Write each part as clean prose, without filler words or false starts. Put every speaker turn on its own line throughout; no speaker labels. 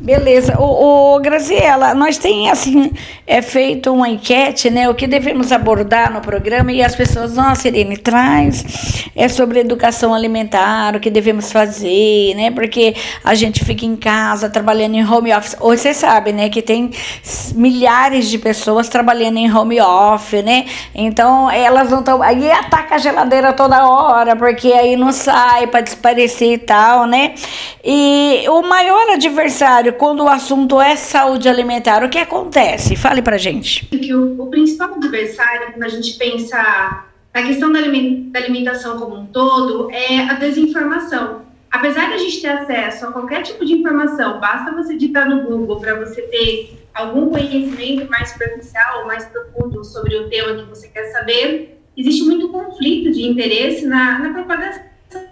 Beleza. Graziela, nós tem assim feito uma enquete, né? O que devemos abordar no programa e as pessoas, nossa, Irene, traz sobre educação alimentar, o que devemos fazer, né? Porque a gente fica em casa trabalhando em home office. Hoje você sabe, né? Que tem milhares de pessoas trabalhando em home office, né? Então elas não estão. Aí ataca a geladeira toda hora, porque aí não sai para desaparecer e tal, né? E o maior adversário quando o assunto é saúde alimentar, o que acontece? Fale pra gente.
Que o principal adversário, quando a gente pensa na questão da alimentação como um todo, é a desinformação. Apesar de a gente ter acesso a qualquer tipo de informação, basta você digitar no Google para você ter algum conhecimento mais superficial ou mais profundo sobre o tema que você quer saber, existe muito conflito de interesse na propagação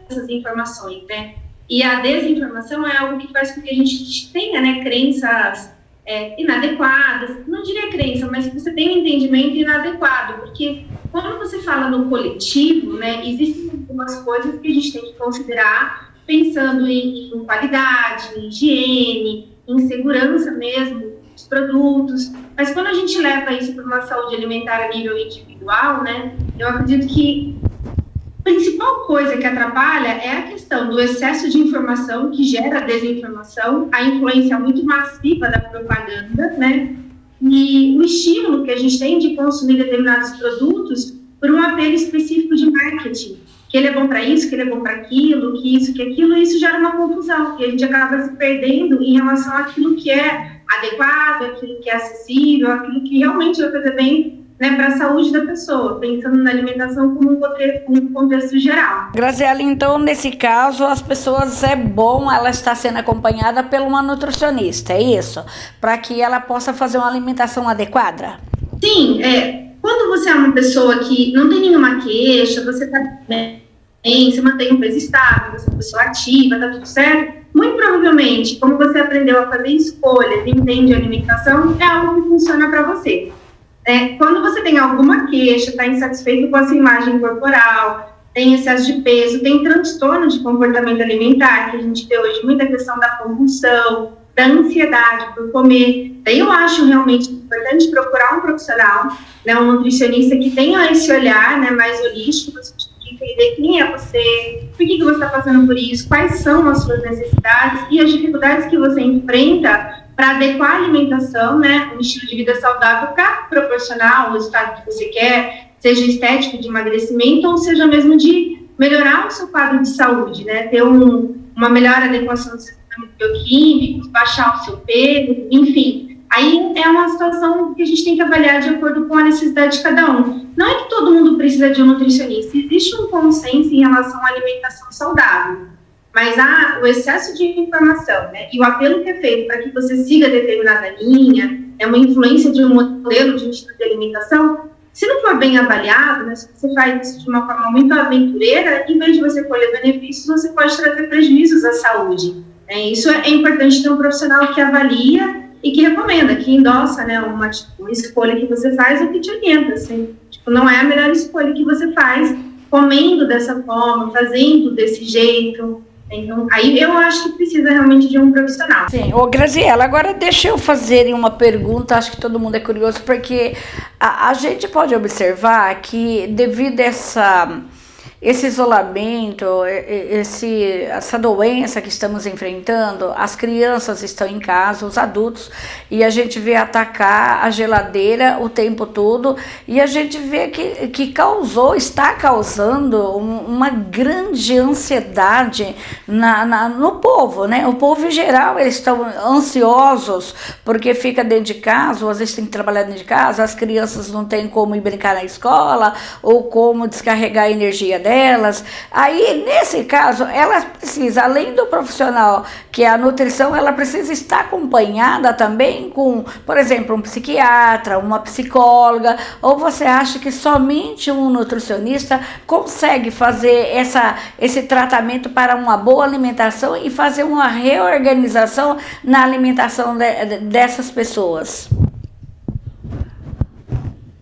dessas informações, né? E a desinformação é algo que faz com que a gente tenha, né, crenças inadequadas. Não diria crença, mas que você tenha um entendimento inadequado. Porque quando você fala no coletivo, né, existem algumas coisas que a gente tem que considerar pensando em qualidade, em higiene, em segurança mesmo dos produtos. Mas quando a gente leva isso para uma saúde alimentar a nível individual, né, eu acredito que a principal coisa que atrapalha é a questão do excesso de informação que gera desinformação, a influência muito massiva da propaganda, né? E o estímulo que a gente tem de consumir determinados produtos por um apelo específico de marketing, que ele é bom para isso, que ele é bom para aquilo, que isso, que aquilo, e isso gera uma confusão, e a gente acaba se perdendo em relação àquilo que é adequado, aquilo que é acessível, aquilo que realmente vai fazer bem, né, para a saúde da pessoa, pensando na alimentação como um contexto geral.
Graziela, então, nesse caso, as pessoas, é bom ela estar sendo acompanhada por uma nutricionista, é isso? Para que ela possa fazer uma alimentação adequada?
Sim, quando você é uma pessoa que não tem nenhuma queixa, você está bem, você mantém um peso estável, você é uma pessoa ativa, está tudo certo, muito provavelmente, como você aprendeu a fazer escolhas e entende a alimentação, é algo que funciona para você. Quando você tem alguma queixa, está insatisfeito com a sua imagem corporal, tem excesso de peso, tem transtorno de comportamento alimentar, que a gente vê hoje muita questão da compulsão, da ansiedade por comer. Daí eu acho realmente importante procurar um profissional, né, um nutricionista que tenha esse olhar, né, mais holístico, no sentido de entender quem é você, por que você está passando por isso, quais são as suas necessidades e as dificuldades que você enfrenta para adequar a alimentação, né, um estilo de vida saudável para proporcionar o estado que você quer, seja estético de emagrecimento ou seja mesmo de melhorar o seu quadro de saúde, né, ter uma melhor adequação dos seus bioquímicos, baixar o seu peso, enfim. Aí é uma situação que a gente tem que avaliar de acordo com a necessidade de cada um. Não é que todo mundo precisa de um nutricionista, existe um consenso em relação à alimentação saudável. Mas o excesso de informação, né, e o apelo que é feito para que você siga determinada linha, uma influência de um modelo de estilo de alimentação, se não for bem avaliado, né, se você faz isso de uma forma muito aventureira, em vez de você colher benefícios, você pode trazer prejuízos à saúde. Isso é importante ter um profissional que avalia e que recomenda, que endossa, né, uma escolha que você faz ou que te orienta. Assim, não é a melhor escolha que você faz comendo dessa forma, fazendo desse jeito. Então, aí eu acho que precisa realmente de um profissional.
Sim, Graziela, agora deixa eu fazer uma pergunta, acho que todo mundo é curioso, porque a gente pode observar que devido a esse isolamento, essa doença que estamos enfrentando, as crianças estão em casa, os adultos, e a gente vê atacar a geladeira o tempo todo, e a gente vê que está causando uma grande ansiedade no povo, né? O povo em geral, eles estão ansiosos porque fica dentro de casa, ou às vezes tem que trabalhar dentro de casa, as crianças não têm como ir brincar na escola, ou como descarregar a energia delas. Aí, nesse caso, ela precisa, além do profissional, que é a nutrição, ela precisa estar acompanhada também com, por exemplo, um psiquiatra, uma psicóloga, ou você acha que somente um nutricionista consegue fazer esse tratamento para uma boa alimentação e fazer uma reorganização na alimentação dessas pessoas?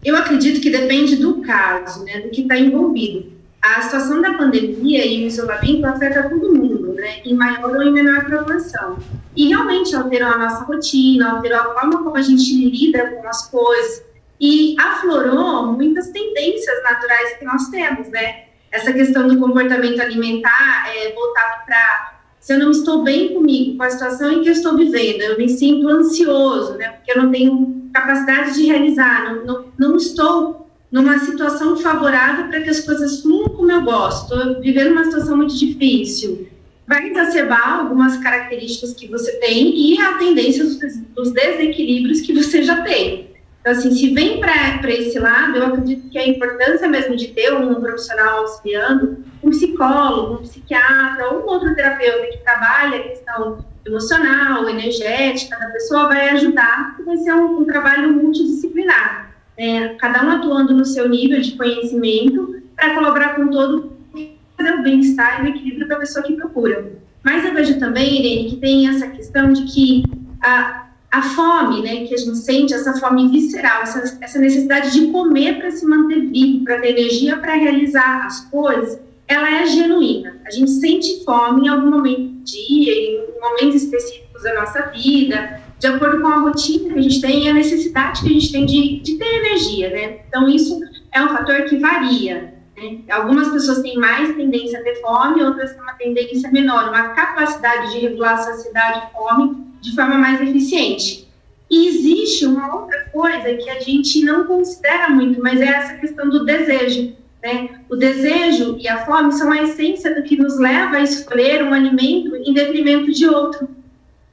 Eu acredito que depende do caso, né, do que está envolvido. A situação da pandemia e o isolamento afeta todo mundo, né, em maior ou em menor proporção. E realmente alterou a nossa rotina, alterou a forma como a gente lida com as coisas e aflorou muitas tendências naturais que nós temos, né? Essa questão do comportamento alimentar voltado para se eu não estou bem comigo, com a situação em que eu estou vivendo, eu me sinto ansioso, né? Porque eu não tenho capacidade de realizar, não estou numa situação favorável para que as coisas fluam como eu gosto, estou vivendo uma situação muito difícil. Vai exacerbar algumas características que você tem e a tendência dos desequilíbrios que você já tem. Então, assim, se vem para esse lado, eu acredito que a importância mesmo de ter um profissional auxiliando, um psicólogo, um psiquiatra ou um outro terapeuta que trabalha a questão emocional, energética da pessoa, vai ajudar, porque vai ser um trabalho multidisciplinar, né? Cada um atuando no seu nível de conhecimento para colaborar com todo o bem-estar e o equilíbrio da pessoa que procura. Mas eu vejo também, Irene, que tem essa questão de que a fome, né, que a gente sente, essa fome visceral, essa necessidade de comer para se manter vivo, para ter energia para realizar as coisas, ela é genuína. A gente sente fome em algum momento do dia, em momentos específicos da nossa vida, de acordo com a rotina que a gente tem e a necessidade que a gente tem de ter energia, né? Então, isso é um fator que varia, né? Algumas pessoas têm mais tendência a ter fome, outras têm uma tendência menor, uma capacidade de regular a saciedade e fome de forma mais eficiente. E existe uma outra coisa que a gente não considera muito, mas é essa questão do desejo, né? O desejo e a fome são a essência do que nos leva a escolher um alimento em detrimento de outro.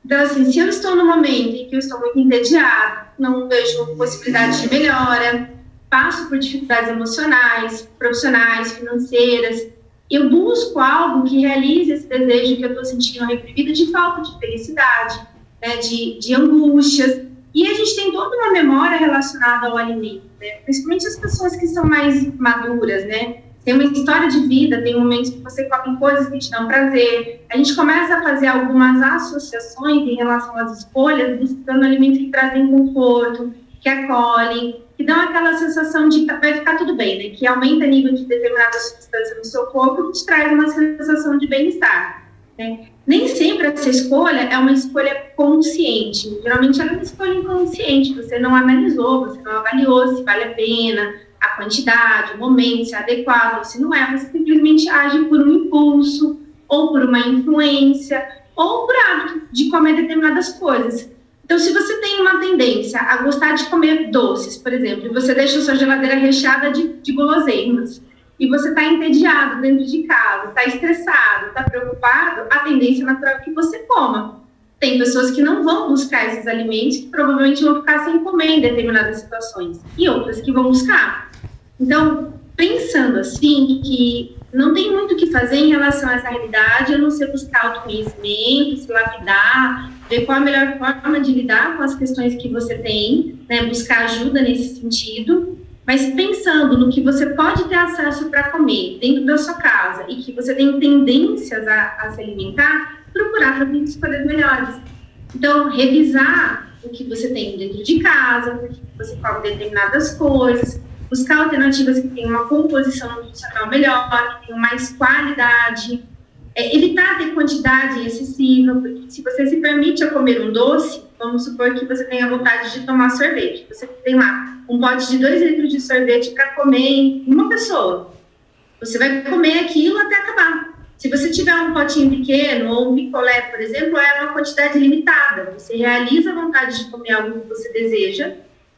Então, assim, se eu estou no momento em que eu estou muito entediado, não vejo possibilidade de melhora, passo por dificuldades emocionais, profissionais, financeiras, eu busco algo que realize esse desejo que eu estou sentindo reprimido de falta de felicidade, né, de angústias. E a gente tem toda uma memória relacionada ao alimento, né? Principalmente as pessoas que são mais maduras, né? Tem uma história de vida, tem momentos que você come coisas que te dão prazer. A gente começa a fazer algumas associações em relação às escolhas, buscando alimentos que trazem conforto, que acolhem, que dão aquela sensação de que vai ficar tudo bem, né? Que aumenta o nível de determinada substância no seu corpo, que te traz uma sensação de bem-estar, né? Nem sempre essa escolha é uma escolha consciente. Geralmente ela é uma escolha inconsciente. Você não analisou, você não avaliou se vale a pena, a quantidade, o momento, se é adequado, se não é. Você simplesmente age por um impulso, ou por uma influência, ou por hábito de comer determinadas coisas. Então, se você tem uma tendência a gostar de comer doces, por exemplo, e você deixa a sua geladeira recheada de guloseimas, e você está entediado dentro de casa, está estressado, está preocupado, a tendência natural é que você coma. Tem pessoas que não vão buscar esses alimentos, que provavelmente vão ficar sem comer em determinadas situações, e outras que vão buscar. Então, pensando assim, que não tem muito o que fazer em relação a essa realidade, a não ser buscar autoconhecimento, se lapidar, ver qual a melhor forma de lidar com as questões que você tem, né, buscar ajuda nesse sentido, mas pensando no que você pode ter acesso para comer dentro da sua casa e que você tem tendências a se alimentar, procurar fazer escolhas melhores. Então, revisar o que você tem dentro de casa, por que você come determinadas coisas, buscar alternativas que tenham uma composição nutricional melhor, que tenham mais qualidade, evitar ter quantidade excessiva, porque se você se permite a comer um doce, vamos supor que você tenha vontade de tomar sorvete, você tem lá um pote de 2 litros de sorvete para comer em uma pessoa, você vai comer aquilo até acabar. Se você tiver um potinho pequeno ou um picolé, por exemplo, é uma quantidade limitada, você realiza a vontade de comer algo que você deseja,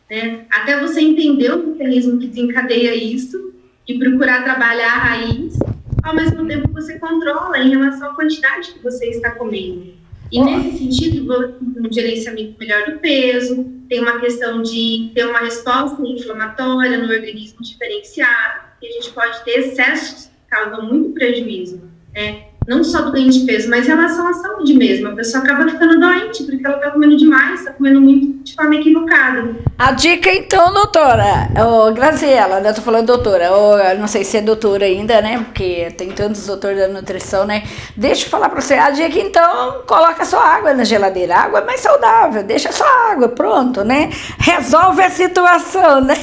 né? Até você entender o mecanismo que desencadeia isso e procurar trabalhar a raiz, ao mesmo tempo que você controla em relação à quantidade que você está comendo. E nesse sentido, um gerenciamento melhor do peso, tem uma questão de ter uma resposta inflamatória no organismo diferenciado, que a gente pode ter excessos que causam muito prejuízo, né? Não só do ganho de peso, mas em relação à saúde mesmo. A pessoa acaba ficando doente, porque ela está comendo demais, está comendo muito de forma equivocada.
A dica então, doutora, Graziela, né? Eu tô falando doutora, eu não sei se é doutora ainda, né? Porque tem tantos doutores da nutrição, né? Deixa eu falar para você, a dica então, coloca só água na geladeira, água é mais saudável, deixa só água, pronto, né? Resolve a situação, né?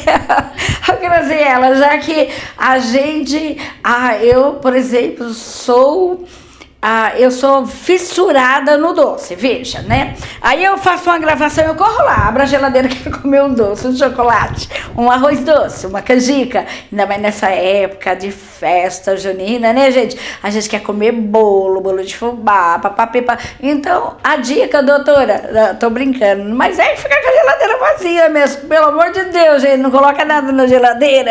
Graziela, já que a gente, eu, por exemplo, sou eu sou fissurada no doce, veja, né? Aí eu faço uma gravação, eu corro lá, abro a geladeira, quero comer um doce, um chocolate, um arroz doce, uma canjica. Ainda mais nessa época de festa junina, né, gente? A gente quer comer bolo de fubá, papapá. Então, a dica, doutora, tô brincando, mas é ficar com a geladeira vazia mesmo, pelo amor de Deus, gente, não coloca nada na geladeira.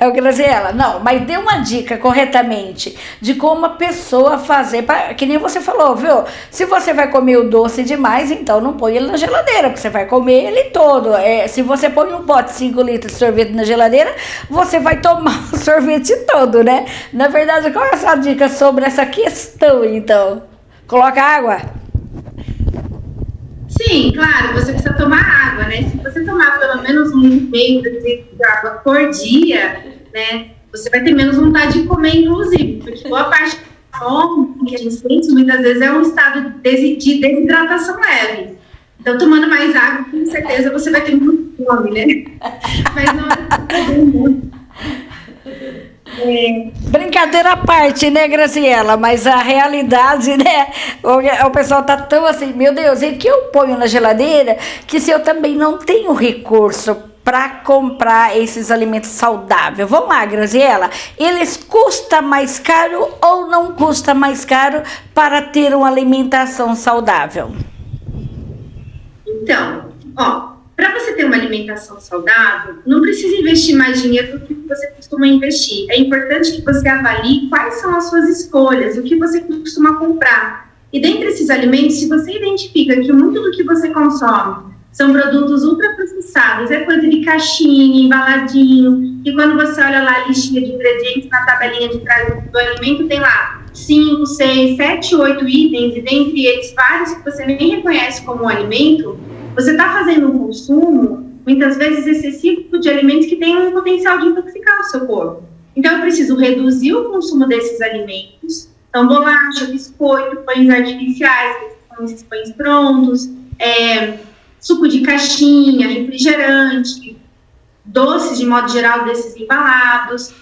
É o Graziela. Não, mas dê uma dica corretamente de como a pessoa fazer, que nem você falou, viu? Se você vai comer o doce demais, então não põe ele na geladeira, porque você vai comer ele todo. Se você põe um pote de 5 litros de sorvete na geladeira, você vai tomar o sorvete todo, né? Na verdade, qual é essa dica sobre essa questão, então? Coloca água?
Sim, claro, você precisa tomar água, né? Se você tomar pelo menos 1,5 litro de água por dia, né? Você vai ter menos vontade de comer, inclusive, porque boa parte da fome que a gente sente, muitas vezes, é um estado de desidratação leve. Então, tomando mais água, com certeza, você vai ter muito fome, né? Mas não é
Brincadeira à parte, né, Graziela? Mas a realidade, né? O pessoal tá tão assim, meu Deus, e que eu ponho na geladeira que se eu também não tenho recurso para comprar esses alimentos saudáveis. Vamos lá, Graziela. Eles custam mais caro ou não custa mais caro para ter uma alimentação saudável?
Então, para você ter uma alimentação saudável, não precisa investir mais dinheiro do que você costuma investir. É importante que você avalie quais são as suas escolhas, o que você costuma comprar. E dentre esses alimentos, se você identifica que muito do que você consome são produtos ultraprocessados, é coisa de caixinha, embaladinho, e quando você olha lá a listinha de ingredientes na tabelinha de trás do alimento, tem lá 5, 6, 7, 8 itens, e dentre eles vários que você nem reconhece como alimento, você está fazendo um consumo, muitas vezes excessivo, de alimentos que têm um potencial de intoxicar o seu corpo. Então, eu preciso reduzir o consumo desses alimentos. Então, bolacha, biscoito, pães artificiais, que são esses pães prontos, suco de caixinha, refrigerante, doces, de modo geral, desses embalados.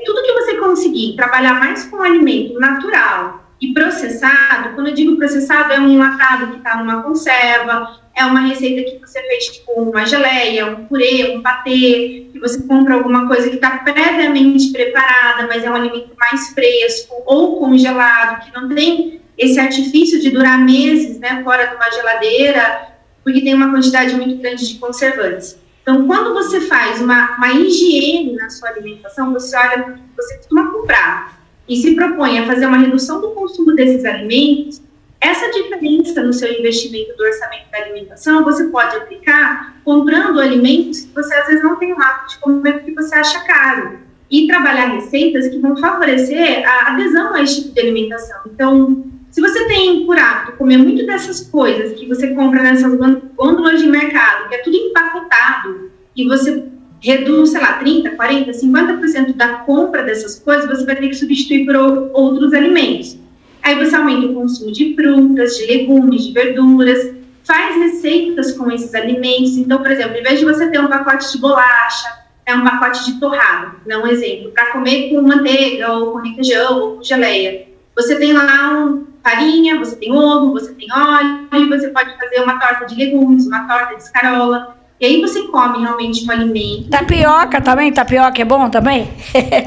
Tudo que você conseguir trabalhar mais com alimento natural e processado, quando eu digo processado, é um enlatado que está numa conserva, é uma receita que você fez, tipo, uma geleia, um purê, um patê, que você compra alguma coisa que está previamente preparada, mas é um alimento mais fresco ou congelado, que não tem esse artifício de durar meses, né, fora de uma geladeira, porque tem uma quantidade muito grande de conservantes. Então, quando você faz uma higiene na sua alimentação, você olha para o que você costuma comprar e se propõe a fazer uma redução do consumo desses alimentos, essa diferença no seu investimento do orçamento da alimentação, você pode aplicar comprando alimentos que você às vezes não tem o hábito de comer porque você acha caro. E trabalhar receitas que vão favorecer a adesão a esse tipo de alimentação. Então, se você tem por hábito comer muito dessas coisas que você compra nessas gôndolas de mercado, que é tudo empacotado, e você reduz, sei lá, 30%, 40%, 50% da compra dessas coisas, você vai ter que substituir por outros alimentos. Aí você aumenta o consumo de frutas, de legumes, de verduras, faz receitas com esses alimentos. Então, por exemplo, em vez de você ter um pacote de bolacha, um pacote de torrada, dá um exemplo, para comer com manteiga, ou com requeijão, ou com geleia. Você tem lá farinha, você tem ovo, você tem óleo, e você pode fazer uma torta de legumes, uma torta de escarola. E aí você come realmente um alimento.
Tapioca também? Tapioca é bom também?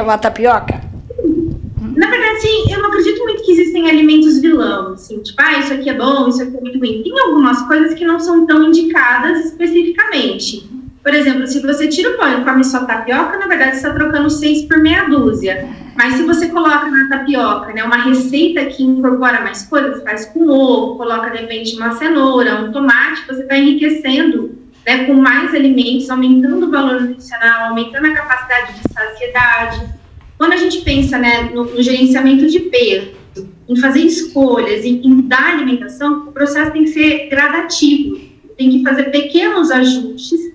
Uma tapioca?
Na verdade, sim, eu não acredito muito que existem alimentos vilão, assim, tipo, isso aqui é bom, isso aqui é muito ruim. Tem algumas coisas que não são tão indicadas especificamente. Por exemplo, se você tira o pão e come só tapioca, na verdade, você está trocando 6 por meia dúzia. Mas se você coloca na tapioca, né, uma receita que incorpora mais coisas, faz com ovo, coloca, de repente, uma cenoura, um tomate, você está enriquecendo, né, com mais alimentos, aumentando o valor nutricional, aumentando a capacidade de saciedade. Quando a gente pensa, né, no gerenciamento de peso, em fazer escolhas, em dar alimentação, o processo tem que ser gradativo, tem que fazer pequenos ajustes,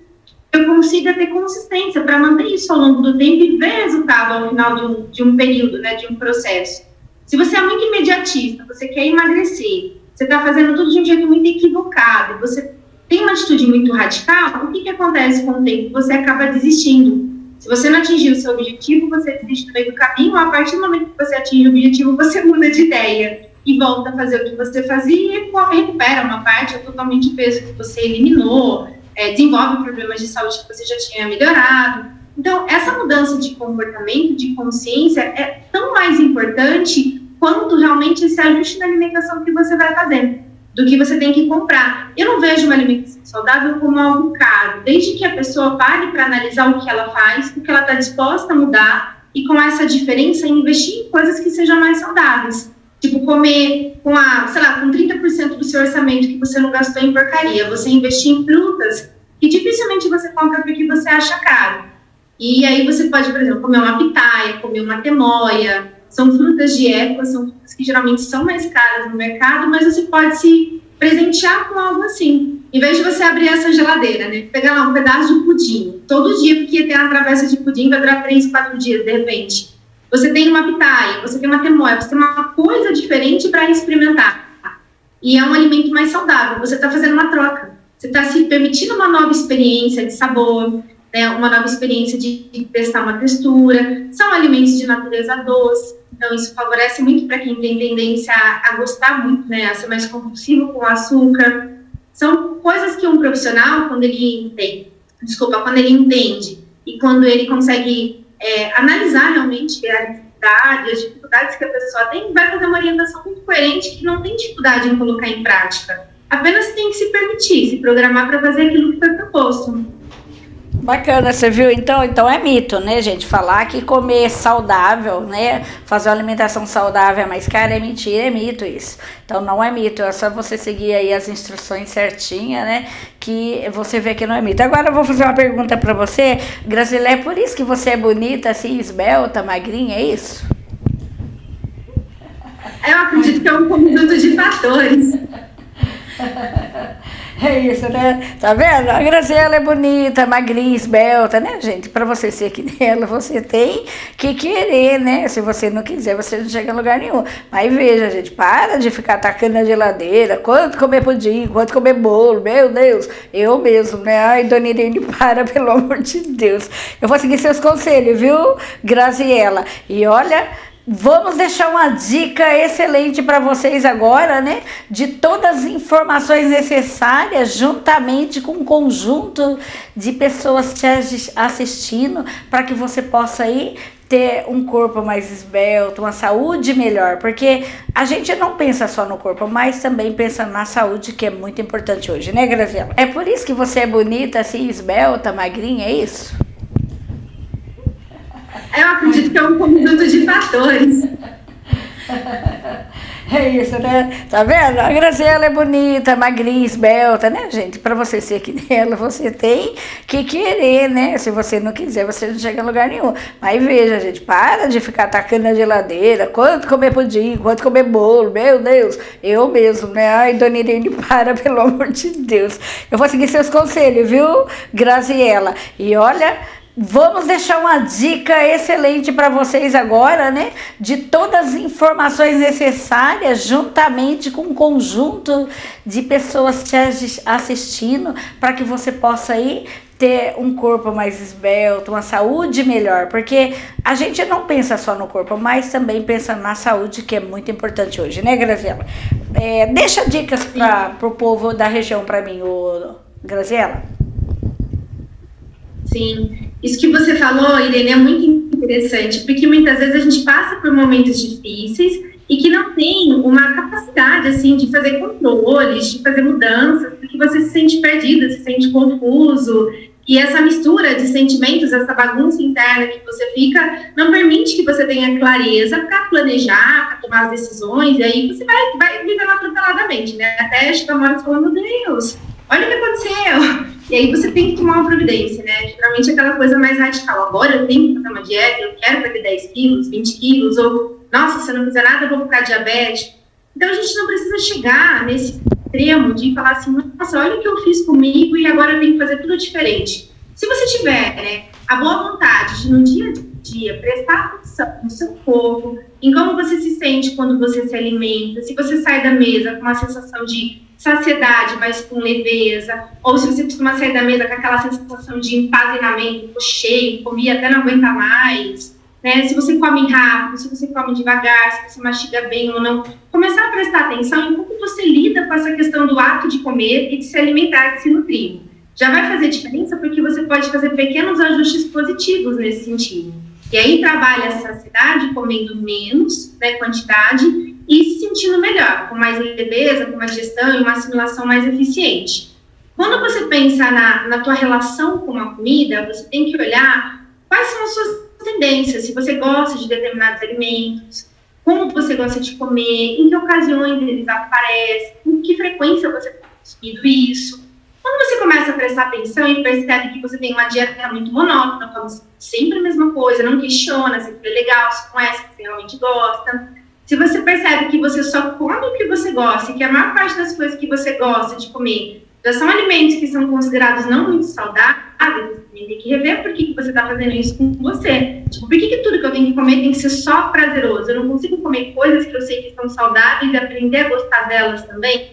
eu consiga ter consistência para manter isso ao longo do tempo e ver resultado ao final de um período, né, de um processo. Se você é muito imediatista, você quer emagrecer, você está fazendo tudo de um jeito muito equivocado, você tem uma atitude muito radical, o que acontece com o tempo? Você acaba desistindo. Se você não atingir o seu objetivo, você desiste no meio do caminho, a partir do momento que você atinge o objetivo, você muda de ideia e volta a fazer o que você fazia e recupera uma parte ou totalmente de peso que você eliminou, desenvolve problemas de saúde que você já tinha melhorado. Então, essa mudança de comportamento, de consciência, é tão mais importante quanto realmente esse ajuste na alimentação que você vai fazendo, do que você tem que comprar. Eu não vejo uma alimentação saudável como algo caro, desde que a pessoa pare para analisar o que ela faz, o que ela está disposta a mudar, e com essa diferença investir em coisas que sejam mais saudáveis. Tipo, comer com 30% do seu orçamento que você não gastou em porcaria, você investir em frutas que dificilmente você compra porque você acha caro. E aí você pode, por exemplo, comer uma pitaia, comer uma temoia. São frutas de época, são frutas que geralmente são mais caras no mercado, mas você pode se presentear com algo assim. Em vez de você abrir essa geladeira, né? Pegar lá um pedaço de pudim. Todo dia, porque tem uma travessa de pudim, vai durar 3, 4 dias, de repente. Você tem uma pitaia, você tem uma temoia, você tem uma coisa diferente para experimentar. E é um alimento mais saudável. Você está fazendo uma troca. Você está se permitindo uma nova experiência de sabor, né, uma nova experiência de testar uma textura. São alimentos de natureza doce, então isso favorece muito para quem tem tendência a gostar muito, né, a ser mais compulsivo com o açúcar. São coisas que um profissional, quando ele entende e quando ele consegue analisar realmente as dificuldades que a pessoa tem, vai fazer uma orientação muito coerente que não tem dificuldade em colocar em prática. Apenas tem que se permitir, se programar para fazer aquilo que foi proposto.
Bacana, você viu? Então é mito, né, gente? Falar que comer saudável, né, fazer uma alimentação saudável é mais cara é mentira, é mito isso. Então não é mito, é só você seguir aí as instruções certinhas, né, que você vê que não é mito. Agora eu vou fazer uma pergunta pra você, Graziela, é por isso que você é bonita, assim, esbelta, magrinha, é isso?
Eu acredito que é um conjunto de fatores.
É isso, né? Tá vendo? A Graziela é bonita, magrinha, esbelta, né, gente? Pra você ser que nem ela, você tem que querer, né? Se você não quiser, você não chega em lugar nenhum. Mas veja, gente, para de ficar atacando na geladeira. Quanto comer pudim, quanto comer bolo, meu Deus. Eu mesmo, né? Ai, dona Irene, para, pelo amor de Deus. Eu vou seguir seus conselhos, viu, Graziela? E olha... Vamos deixar uma dica excelente para vocês agora, né? De todas as informações necessárias, juntamente com um conjunto de pessoas te assistindo, para que você possa aí ter um corpo mais esbelto, uma saúde melhor, porque a gente não pensa só no corpo, mas também pensa na saúde, que é muito importante hoje, né, Graziela? É por isso que você é bonita, assim, esbelta, magrinha, é isso?
Eu acredito que é um conjunto de fatores.
É isso, né? Tá vendo? A Graziela é bonita, magrinha, esbelta, né, gente? Pra você ser que nem ela, você tem que querer, né? Se você não quiser, você não chega em lugar nenhum. Mas veja, gente, para de ficar atacando na geladeira. Quanto comer pudim, quanto comer bolo, meu Deus. Eu mesmo, né? Ai, dona Irene, para, pelo amor de Deus. Eu vou seguir seus conselhos, viu, Graziela? E olha... Vamos deixar uma dica excelente para vocês agora, né? De todas as informações necessárias, juntamente com um conjunto de pessoas te assistindo, para que você possa aí ter um corpo mais esbelto, uma saúde melhor, porque a gente não pensa só no corpo, mas também pensa na saúde, que é muito importante hoje, né, Graziela? Deixa dicas para o povo da região para mim, Graziela.
Sim, isso que você falou, Irene, é muito interessante, porque muitas vezes a gente passa por momentos difíceis e que não tem uma capacidade, assim, de fazer controles, de fazer mudanças, porque você se sente perdida, se sente confuso, e essa mistura de sentimentos, essa bagunça interna que você fica, não permite que você tenha clareza para planejar, para tomar as decisões, e aí você vai vivendo atropeladamente, né? Até chegar uma hora e falar, meu Deus, olha o que aconteceu. E aí você tem que tomar uma providência, né? Geralmente é aquela coisa mais radical. Agora eu tenho que fazer uma dieta, eu quero perder 10 quilos, 20 quilos, ou, nossa, se eu não fizer nada, eu vou ficar diabético. Então a gente não precisa chegar nesse extremo de falar assim, nossa, olha o que eu fiz comigo e agora eu tenho que fazer tudo diferente. Se você tiver, né, a boa vontade de, no dia a dia, prestar atenção no seu corpo, em como você se sente quando você se alimenta, se você sai da mesa com uma sensação de saciedade, mas com leveza, ou se você costuma sair da mesa com aquela sensação de empazinamento, tô cheio, comi até não aguentar mais, né? Se você come rápido, se você come devagar, se você mastiga bem ou não, começar a prestar atenção em como você lida com essa questão do ato de comer e de se alimentar, de se nutrir. Já vai fazer diferença porque você pode fazer pequenos ajustes positivos nesse sentido. E aí trabalha a saciedade comendo menos, né, quantidade, e se sentindo melhor, com mais leveza, com mais gestão e uma assimilação mais eficiente. Quando você pensa na tua relação com a comida, você tem que olhar quais são as suas tendências, se você gosta de determinados alimentos, como você gosta de comer, em que ocasiões eles aparecem, com que frequência você tem consumido isso. Quando você começa a prestar atenção e percebe que você tem uma dieta muito monótona, come sempre a mesma coisa, não questiona se é legal, se não é, se você realmente gosta. Se você percebe que você só come o que você gosta e que a maior parte das coisas que você gosta de comer já são alimentos que são considerados não muito saudáveis, você tem que rever por que você está fazendo isso com você. Tipo, por que tudo que eu tenho que comer tem que ser só prazeroso? Eu não consigo comer coisas que eu sei que são saudáveis e aprender a gostar delas também?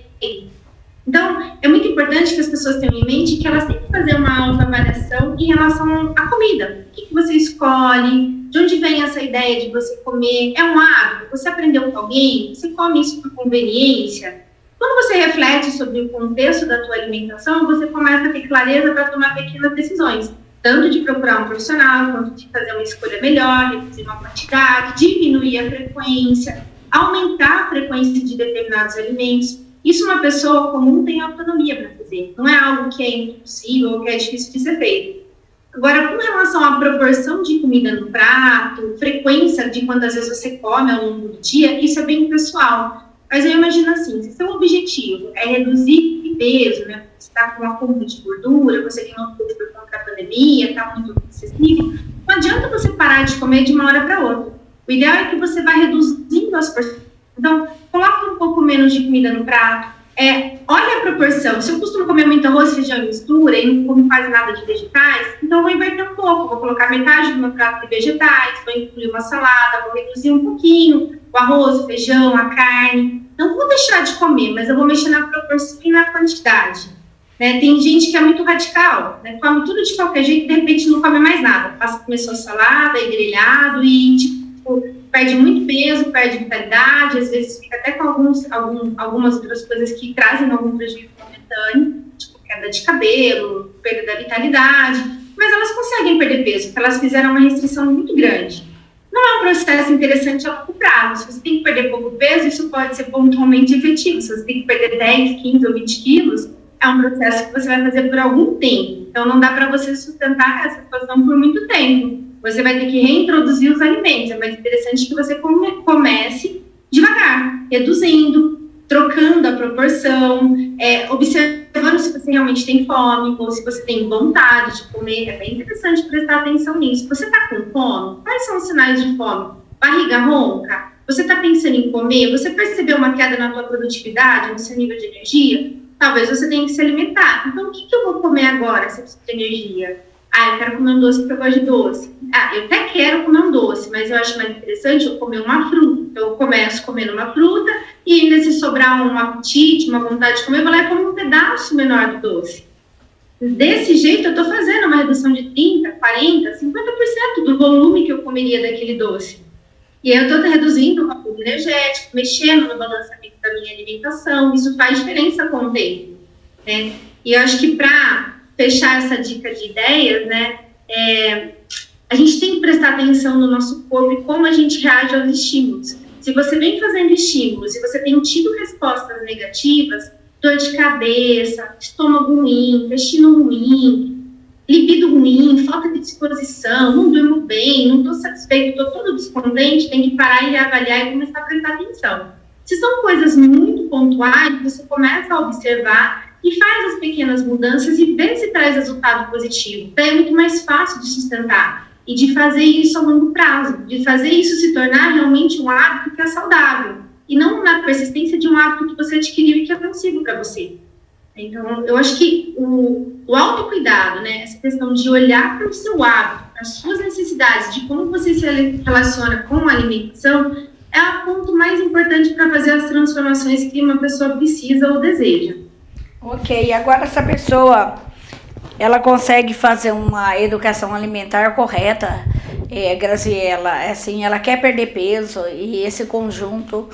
Então, é muito importante que as pessoas tenham em mente que elas têm que fazer uma autoavaliação em relação à comida. O que você escolhe? De onde vem essa ideia de você comer? É um hábito? Você aprendeu com alguém? Você come isso por conveniência? Quando você reflete sobre o contexto da tua alimentação, você começa a ter clareza para tomar pequenas decisões. Tanto de procurar um profissional, quanto de fazer uma escolha melhor, reduzir uma quantidade, diminuir a frequência, aumentar a frequência de determinados alimentos. Isso uma pessoa comum tem autonomia para fazer. Não é algo que é impossível ou que é difícil de ser feito. Agora, com relação à proporção de comida no prato, frequência de quantas vezes você come ao longo do dia, isso é bem pessoal. Mas eu imagino assim, se seu objetivo é reduzir peso, né? Você está com um acúmulo de gordura, você ganhou peso por conta da pandemia, está muito excessivo, não adianta você parar de comer de uma hora para outra. O ideal é que você vá reduzindo as porções. Então, coloque um pouco menos de comida no prato. Olha a proporção. Se eu costumo comer muito arroz, feijão e mistura e não como quase nada de vegetais, então eu vou inverter um pouco. Vou colocar metade do meu prato de vegetais, vou incluir uma salada, vou reduzir um pouquinho o arroz, o feijão, a carne. Não vou deixar de comer, mas eu vou mexer na proporção e na quantidade. Né? Tem gente que é muito radical, né? Come tudo de qualquer jeito e de repente não come mais nada. Passa a comer só salada e grelhado e perde muito peso, perde vitalidade, às vezes fica até com algumas outras coisas que trazem algum prejuízo momentâneo, tipo queda de cabelo, perda da vitalidade, mas elas conseguem perder peso, porque elas fizeram uma restrição muito grande. Não é um processo interessante a longo prazo. Se você tem que perder pouco peso, isso pode ser pontualmente efetivo. Se você tem que perder 10, 15 ou 20 quilos, é um processo que você vai fazer por algum tempo. Então, não dá para você sustentar essa situação por muito tempo. Você vai ter que reintroduzir os alimentos. É mais interessante que você comece devagar, reduzindo, trocando a proporção, observando se você realmente tem fome ou se você tem vontade de comer. É bem interessante prestar atenção nisso. Você está com fome? Quais são os sinais de fome? Barriga ronca? Você está pensando em comer? Você percebeu uma queda na tua produtividade, no seu nível de energia? Talvez você tenha que se alimentar. Então, o que eu vou comer agora se eu preciso de energia? Eu quero comer um doce porque eu gosto de doce. Eu até quero comer um doce, mas eu acho mais interessante eu comer uma fruta. Então, eu começo comendo uma fruta e ainda se sobrar um apetite, uma vontade de comer, eu vou lá e como um pedaço menor do doce. Desse jeito, eu estou fazendo uma redução de 30%, 40%, 50% do volume que eu comeria daquele doce. E aí eu estou reduzindo o aporte energético, mexendo no balanceamento da minha alimentação. Isso faz diferença com o tempo, né? E eu acho que para fechar essa dica de ideias, né, a gente tem que prestar atenção no nosso corpo e como a gente reage aos estímulos. Se você vem fazendo estímulos e você tem tido respostas negativas, dor de cabeça, estômago ruim, intestino ruim, libido ruim, falta de disposição, não durmo bem, não estou satisfeito, estou todo descontente, tem que parar e reavaliar e começar a prestar atenção. Se são coisas muito pontuais, você começa a observar e faz as pequenas mudanças e vê se traz resultado positivo. Então é muito mais fácil de sustentar e de fazer isso a longo prazo, de fazer isso se tornar realmente um hábito que é saudável e não na persistência de um hábito que você adquiriu e que é nocivo para você. Então, eu acho que o autocuidado, né, essa questão de olhar para o seu hábito, para as suas necessidades, de como você se relaciona com a alimentação, é o ponto mais importante para fazer as transformações que uma pessoa precisa ou deseja.
Ok, agora essa pessoa, ela consegue fazer uma educação alimentar correta, Graziela, assim, ela quer perder peso e esse conjunto,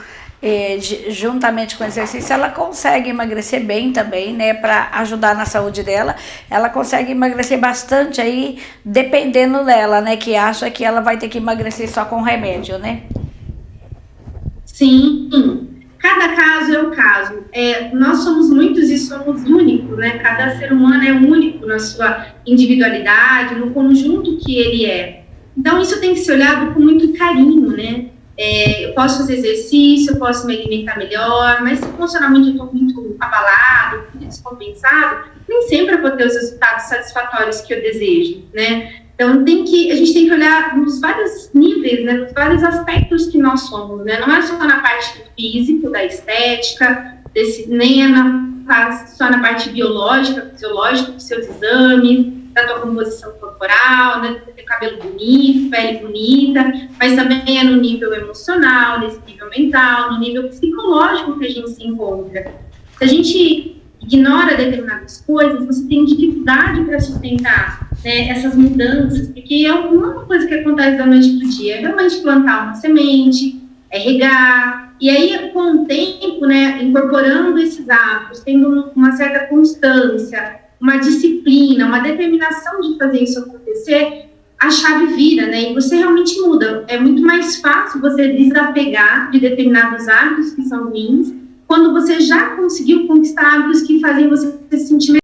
juntamente com o exercício, ela consegue emagrecer bem também, né, para ajudar na saúde dela. Ela consegue emagrecer bastante aí, dependendo dela, né, que acha que ela vai ter que emagrecer só com remédio, né?
Sim, cada caso é um caso. Nós somos muitos e somos únicos, né? Cada ser humano é único na sua individualidade, no conjunto que ele é. Então, isso tem que ser olhado com muito carinho, né? Eu posso fazer exercício, eu posso me alimentar melhor, mas se emocionalmente eu estou muito abalado, muito descompensado, nem sempre eu vou ter os resultados satisfatórios que eu desejo, né? Então, a gente tem que olhar nos vários níveis, né, nos vários aspectos que nós somos, né? Não é só na parte do físico, da estética, nem só na parte biológica, fisiológica, dos seus exames, da tua composição corporal, né, do teu cabelo bonito, pele bonita, mas também é no nível emocional, nesse nível mental, no nível psicológico que a gente se encontra. Se a gente ignora determinadas coisas, você tem dificuldade para sustentar, né, essas mudanças, porque não é uma coisa que acontece da noite para o dia, é realmente plantar uma semente, regar, e aí com o tempo, né, incorporando esses hábitos, tendo uma certa constância, uma disciplina, uma determinação de fazer isso acontecer, a chave vira, né, e você realmente muda. É muito mais fácil você desapegar de determinados hábitos que são ruins, quando você já conseguiu conquistar hábitos que fazem você se sentir melhor.